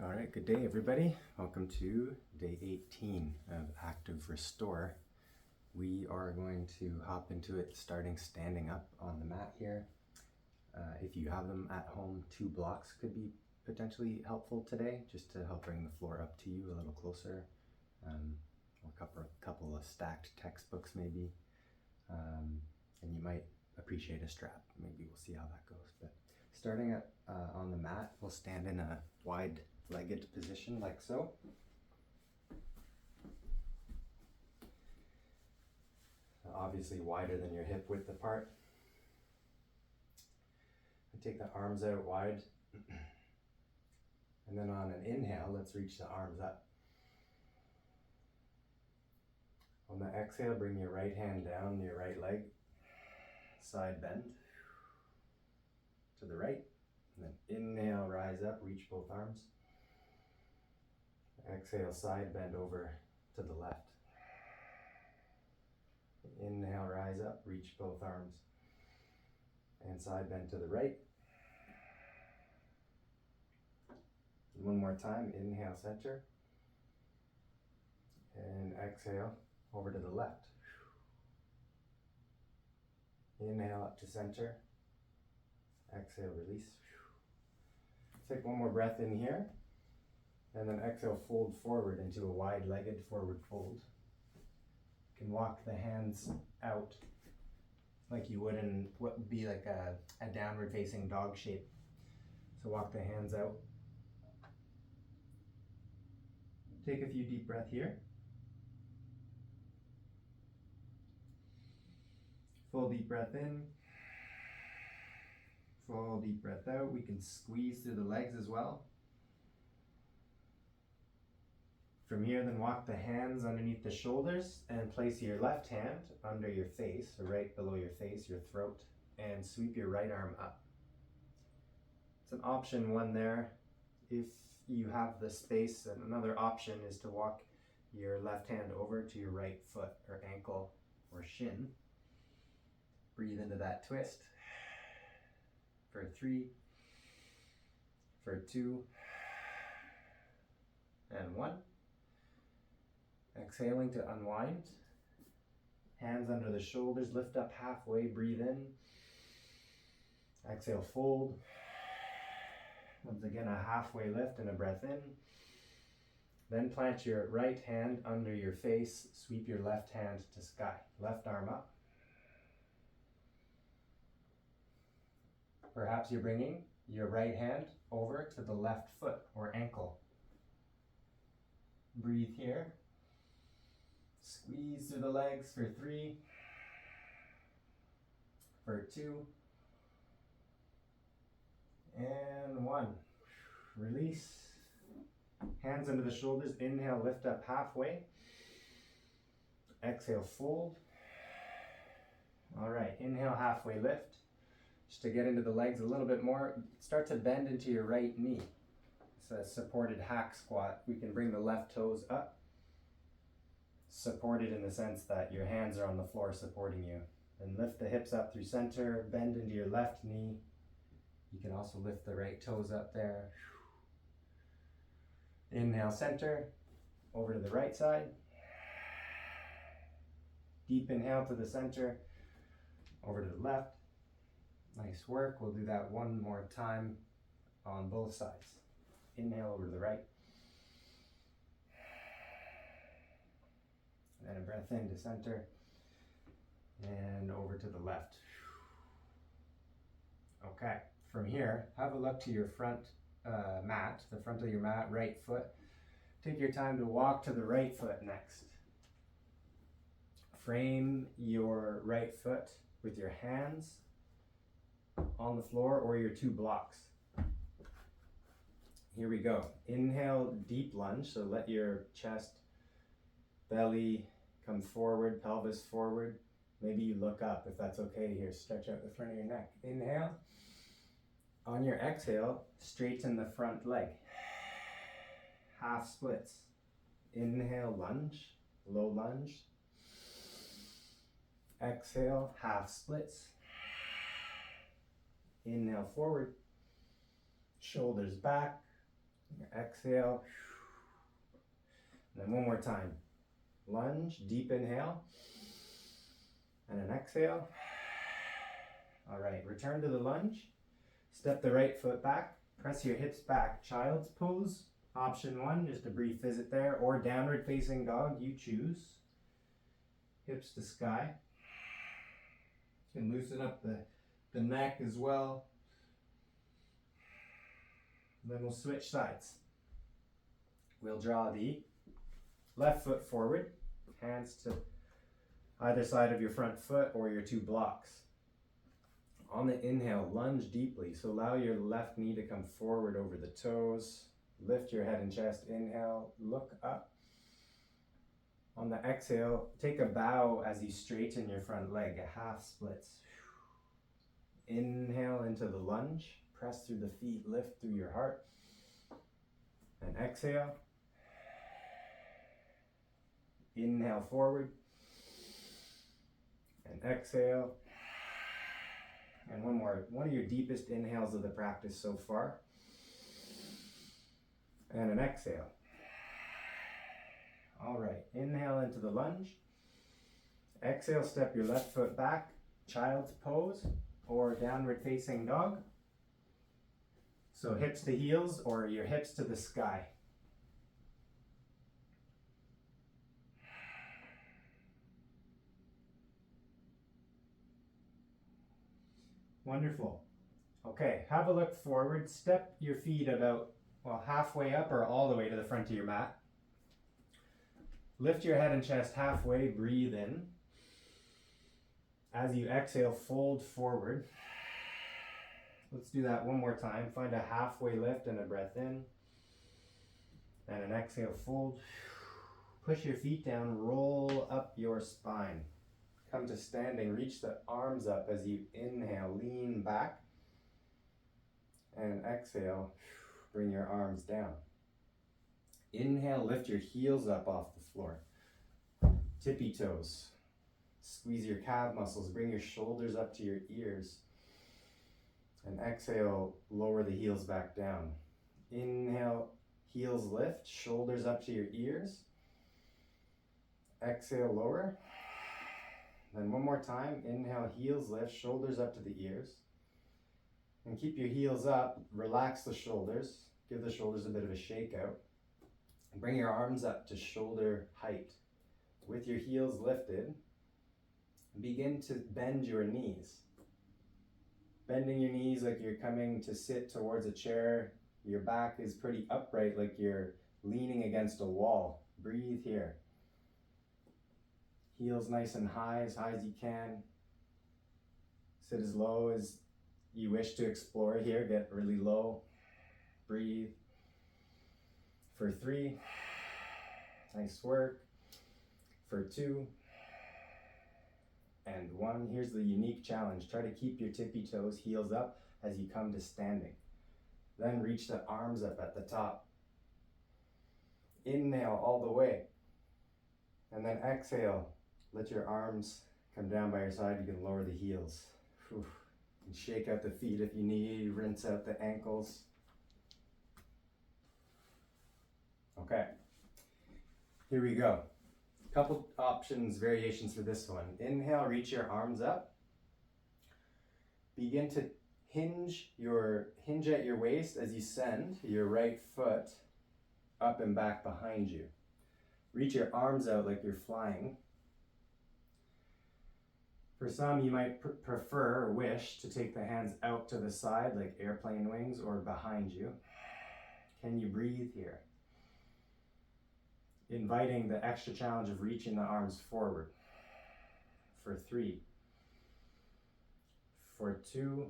All right, good day everybody. Welcome to day 18 of Active Restore. We are going to hop into it starting standing up on the mat here. If you have them at home, 2 blocks could be potentially helpful today, just to help bring the floor up to you a little closer, or a couple of stacked textbooks maybe, and you might appreciate a strap. Maybe we'll see how that goes. But starting up on the mat, we'll stand in a wide-legged position like so. Obviously wider than your hip width apart. Take the arms out wide, and then on an inhale, let's reach the arms up. On the exhale, bring your right hand down your right leg, side bend to the right, and then inhale, rise up, reach both arms. Exhale, side bend over to the left. Inhale, rise up, reach both arms, and side bend to the right. One more time, inhale, center, and exhale, over to the left. Inhale up to center, exhale, release. Take one more breath in here, and then exhale, fold forward into a wide-legged forward fold. You can walk the hands out like you would in what would be like a downward facing dog shape. So walk the hands out. Take a few deep breaths here. Full deep breath in. Full deep breath out. We can squeeze through the legs as well. From here, then walk the hands underneath the shoulders and place your left hand under your face, or right below your face, your throat, and sweep your right arm up. It's an option one there. If you have the space, and another option is to walk your left hand over to your right foot or ankle or shin. Breathe into that twist for 3, for 2, and 1. Exhaling to unwind. Hands under the shoulders, lift up halfway, breathe in. Exhale, fold. Once again, a halfway lift and a breath in. Then plant your right hand under your face, sweep your left hand to sky. Left arm up. Perhaps you're bringing your right hand over to the left foot or ankle. Breathe here. Squeeze through the legs for 3, for 2, and 1. Release. Hands under the shoulders. Inhale, lift up halfway. Exhale, fold. All right, inhale, halfway lift. Just to get into the legs a little bit more, start to bend into your right knee. It's a supported hack squat. We can bring the left toes up. Supported in the sense that your hands are on the floor supporting you. Then lift the hips up through center, bend into your left knee. You can also lift the right toes up there. Inhale, center, over to the right side. Deep inhale to the center, over to the left. Nice work. We'll do that one more time on both sides. Inhale over to the right. And a breath in to center and over to the left. Okay, from here, have a look to your front mat, the front of your mat, right foot. Take your time to walk to the right foot next. Frame your right foot with your hands on the floor or your 2 blocks. Here we go. Inhale, deep lunge, so let your chest, belly come forward, pelvis forward. Maybe you look up if that's okay here. Stretch out the front of your neck. Inhale. On your exhale, straighten the front leg. Half splits. Inhale, lunge, low lunge. Exhale, half splits. Inhale, forward. Shoulders back. Exhale. And then one more time. Lunge, deep inhale. And an exhale. All right, return to the lunge. Step the right foot back. Press your hips back. Child's pose. Option 1, just a brief visit there. Or downward facing dog, you choose. Hips to sky. You can loosen up the neck as well. And then we'll switch sides. We'll draw the left foot forward, hands to either side of your front foot or your two blocks. On the inhale, lunge deeply, so allow your left knee to come forward over the toes. Lift your head and chest, inhale, look up. On the exhale, take a bow as you straighten your front leg, a half splits. Inhale into the lunge, press through the feet, lift through your heart. And exhale. Inhale forward. And exhale. And one more, one of your deepest inhales of the practice so far. And an exhale. All right, inhale into the lunge. Exhale, step your left foot back, child's pose or downward facing dog. So hips to heels or your hips to the sky. Wonderful. Okay, have a look forward. Step your feet about, well, halfway up or all the way to the front of your mat. Lift your head and chest halfway, breathe in. As you exhale, fold forward. Let's do that one more time. Find a halfway lift and a breath in. And an exhale, fold. Push your feet down, roll up your spine. Come to standing, reach the arms up as you inhale, lean back. And exhale, bring your arms down. Inhale, lift your heels up off the floor. Tippy toes. Squeeze your calf muscles, bring your shoulders up to your ears. And exhale, lower the heels back down. Inhale, heels lift, shoulders up to your ears. Exhale, lower. Then one more time, inhale, heels lift, shoulders up to the ears. And keep your heels up, relax the shoulders, give the shoulders a bit of a shake out. And bring your arms up to shoulder height. With your heels lifted, begin to bend your knees. Bending your knees like you're coming to sit towards a chair. Your back is pretty upright, like you're leaning against a wall. Breathe here. Heels nice and high as you can. Sit as low as you wish to explore here. Get really low. Breathe. For 3. Nice work. For 2. And 1. Here's the unique challenge. Try to keep your tippy toes, heels up as you come to standing. Then reach the arms up at the top. Inhale all the way. And then exhale. Let your arms come down by your side. You can lower the heels. Whew. And shake out the feet if you need. Rinse out the ankles. Okay. Here we go. Couple options, variations for this one. Inhale, reach your arms up. Begin to hinge at your waist as you send your right foot up and back behind you. Reach your arms out like you're flying. For some, you might prefer or wish to take the hands out to the side like airplane wings or behind you. Can you breathe here? Inviting the extra challenge of reaching the arms forward. For 3. For 2.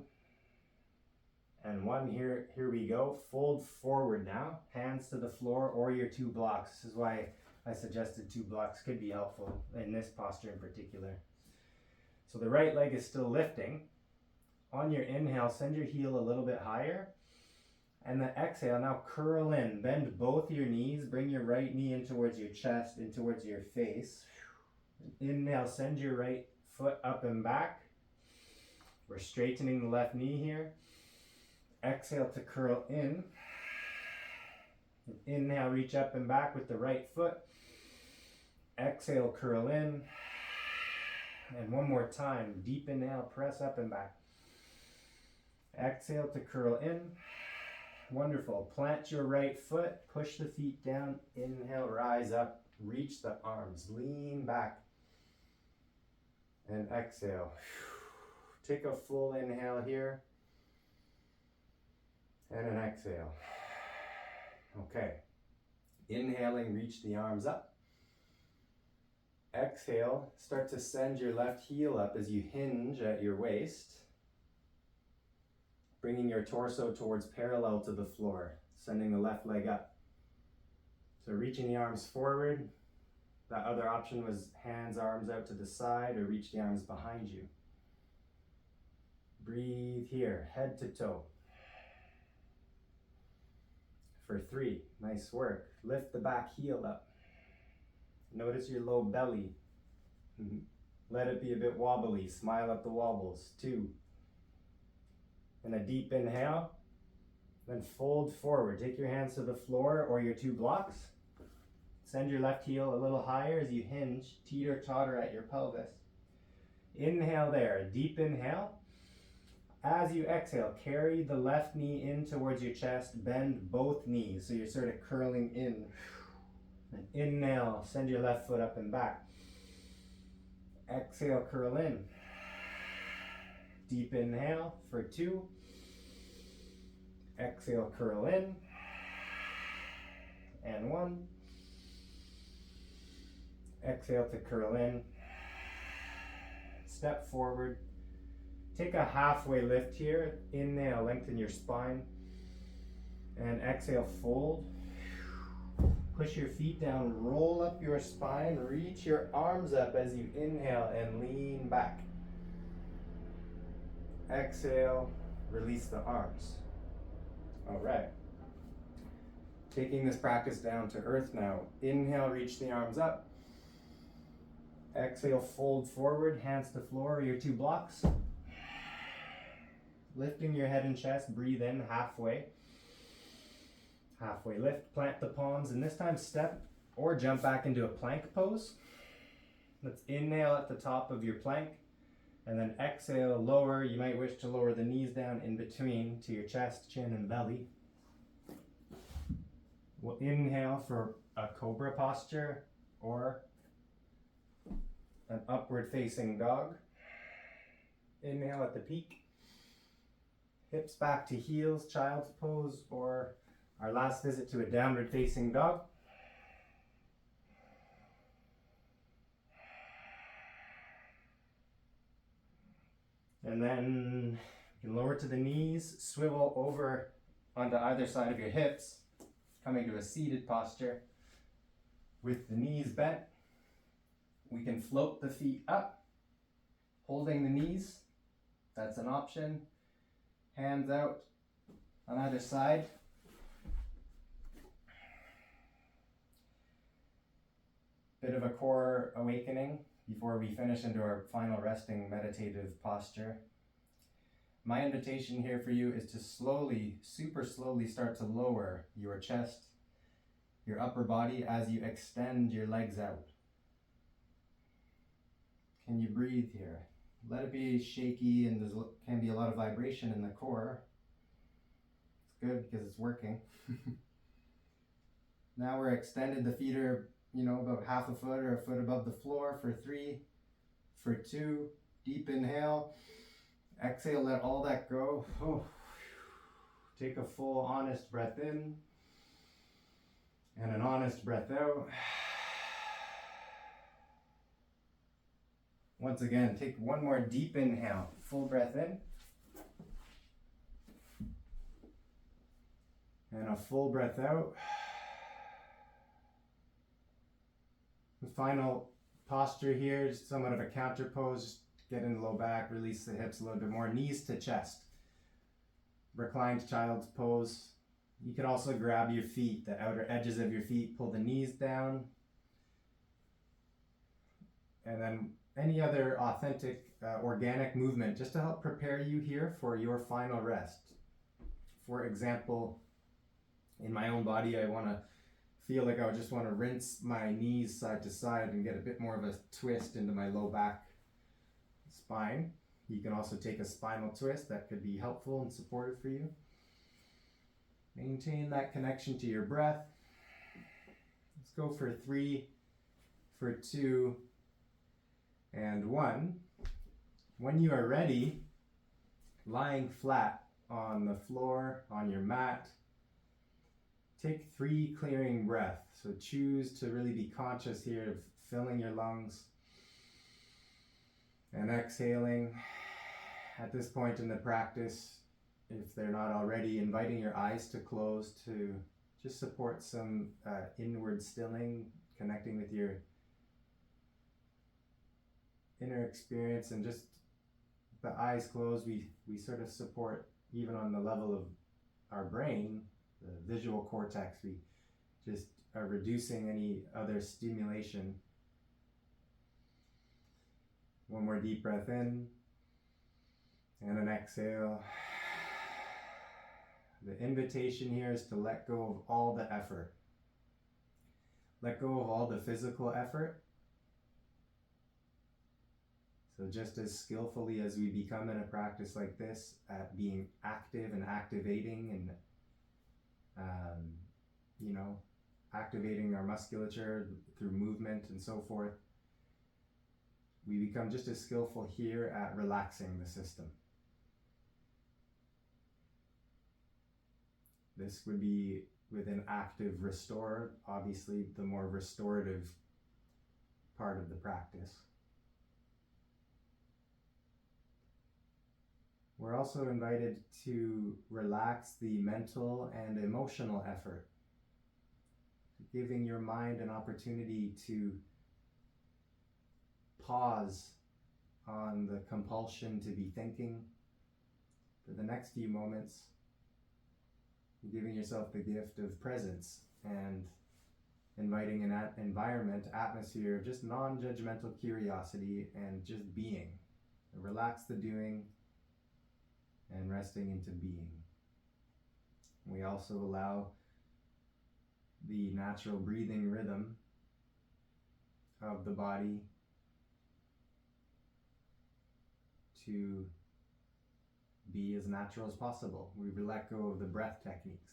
And 1. Here we go. Fold forward now. Hands to the floor or your 2 blocks. This is why I suggested 2 blocks could be helpful in this posture in particular. So the right leg is still lifting. On your inhale, send your heel a little bit higher. And then exhale, now curl in. Bend both your knees. Bring your right knee in towards your chest, in towards your face. Inhale, send your right foot up and back. We're straightening the left knee here. Exhale to curl in. Inhale, reach up and back with the right foot. Exhale, curl in. And one more time, deep inhale, press up and back. Exhale to curl in. Wonderful. Plant your right foot, push the feet down. Inhale, rise up, reach the arms, lean back. And exhale. Take a full inhale here. And an exhale. Okay. Inhaling, reach the arms up. Exhale, start to send your left heel up as you hinge at your waist. Bringing your torso towards parallel to the floor, sending the left leg up. So reaching the arms forward. That other option was hands, arms out to the side, or reach the arms behind you. Breathe here, head to toe. For 3, nice work. Lift the back heel up. Notice your low belly. Let it be a bit wobbly. Smile at the wobbles. 2. And a deep inhale. Then fold forward. Take your hands to the floor or your 2 blocks. Send your left heel a little higher as you hinge, teeter-totter at your pelvis. Inhale there. Deep inhale. As you exhale, carry the left knee in towards your chest. Bend both knees so you're sort of curling in. And inhale, send your left foot up and back. Exhale, curl in. Deep inhale for 2. Exhale, curl in. And 1. Exhale to curl in. Step forward. Take a halfway lift here. Inhale, lengthen your spine. And exhale, fold. Push your feet down, roll up your spine, reach your arms up as you inhale and lean back. Exhale, release the arms. All right. Taking this practice down to earth now. Inhale, reach the arms up. Exhale, fold forward, hands to floor, your 2 blocks. Lifting your head and chest, breathe in halfway. Halfway lift, plant the palms, and this time step or jump back into a plank pose. Let's inhale at the top of your plank, and then exhale, lower. You might wish to lower the knees down in between to your chest, chin, and belly. We'll inhale for a cobra posture or an upward facing dog. Inhale at the peak. Hips back to heels, child's pose, or our last visit to a downward facing dog. And then you can lower to the knees, swivel over onto either side of your hips, coming to a seated posture with the knees bent. We can float the feet up, holding the knees. That's an option. Hands out on either side. Bit of a core awakening before we finish into our final resting meditative posture. My invitation here for you is to slowly, super slowly start to lower your chest, your upper body as you extend your legs out. Can you breathe here? Let it be shaky, and there can be a lot of vibration in the core. It's good because it's working. Now we're extended, the feet are about half a foot or a foot above the floor for 3, for 2, deep inhale, exhale, let all that go. Take a full honest breath in and an honest breath out. Once again, take one more deep inhale, full breath in, and a full breath out. The final posture here is somewhat of a counter pose. Get in the low back, release the hips a little bit more, knees to chest. Reclined child's pose. You can also grab your feet, the outer edges of your feet, pull the knees down. And then any other authentic, organic movement just to help prepare you here for your final rest. For example, In my own body, I want to feel like I just want to rinse my knees side to side and get a bit more of a twist into my low back spine. You can also take a spinal twist. That could be helpful and supportive for you. Maintain that connection to your breath. Let's go for 3, for 2, and 1. When you are ready, lying flat on the floor, on your mat, take 3 clearing breaths. So choose to really be conscious here of filling your lungs and exhaling. At this point in the practice, if they're not already, inviting your eyes to close to just support some inward stilling, connecting with your inner experience. And just the eyes closed, we sort of support, even on the level of our brain, the visual cortex, we just are reducing any other stimulation. One more deep breath in and an exhale. The invitation here is to let go of all the effort. Let go of all the physical effort. So just as skillfully as we become in a practice like this at being active and activating and activating our musculature through movement and so forth, we become just as skillful here at relaxing the system. This would be with an active restore, obviously the more restorative part of the practice. We're also invited to relax the mental and emotional effort, giving your mind an opportunity to pause on the compulsion to be thinking for the next few moments, giving yourself the gift of presence and inviting an atmosphere of just non-judgmental curiosity and just being. Relax the doing and resting into being. We also allow the natural breathing rhythm of the body to be as natural as possible. We let go of the breath techniques.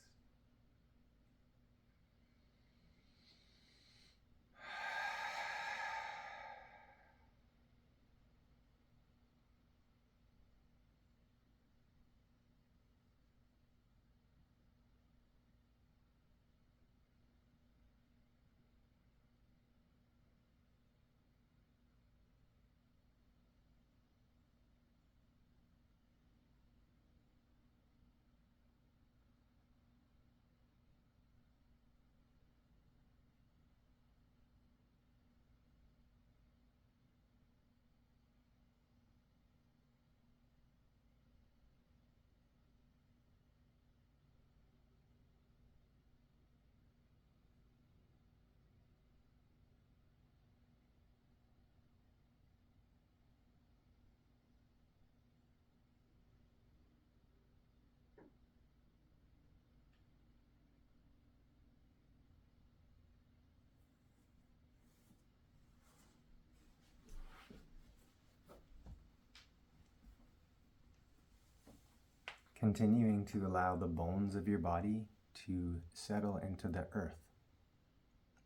Continuing to allow the bones of your body to settle into the earth,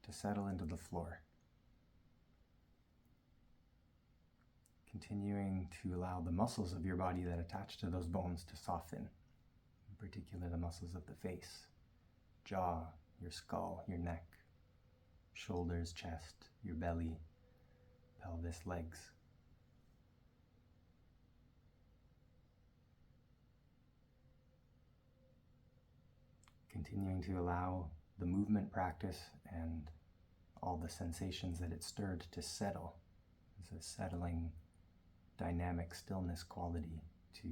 to settle into the floor. Continuing to allow the muscles of your body that attach to those bones to soften, in particular the muscles of the face, jaw, your skull, your neck, shoulders, chest, your belly, pelvis, legs. Continuing to allow the movement practice and all the sensations that it stirred to settle. There's a settling, dynamic stillness quality to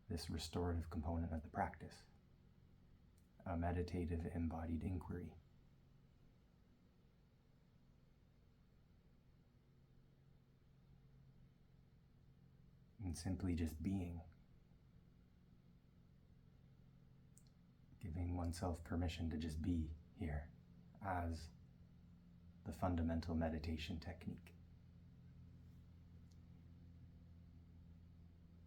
this restorative component of the practice, a meditative embodied inquiry. And simply just being. Give Giving oneself permission to just be here as the fundamental meditation technique.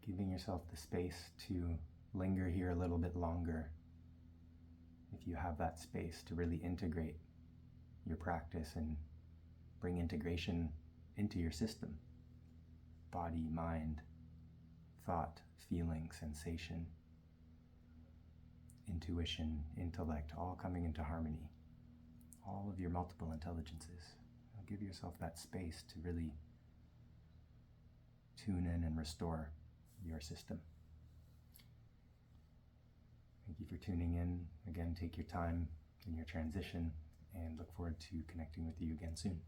Giving yourself the space to linger here a little bit longer, if you have that space to really integrate your practice and bring integration into your system. Body, mind, thought, feeling, sensation, intuition, intellect, all coming into harmony. All of your multiple intelligences. Give yourself that space to really tune in and restore your system. Thank you for tuning in. Again, take your time in your transition and look forward to connecting with you again soon.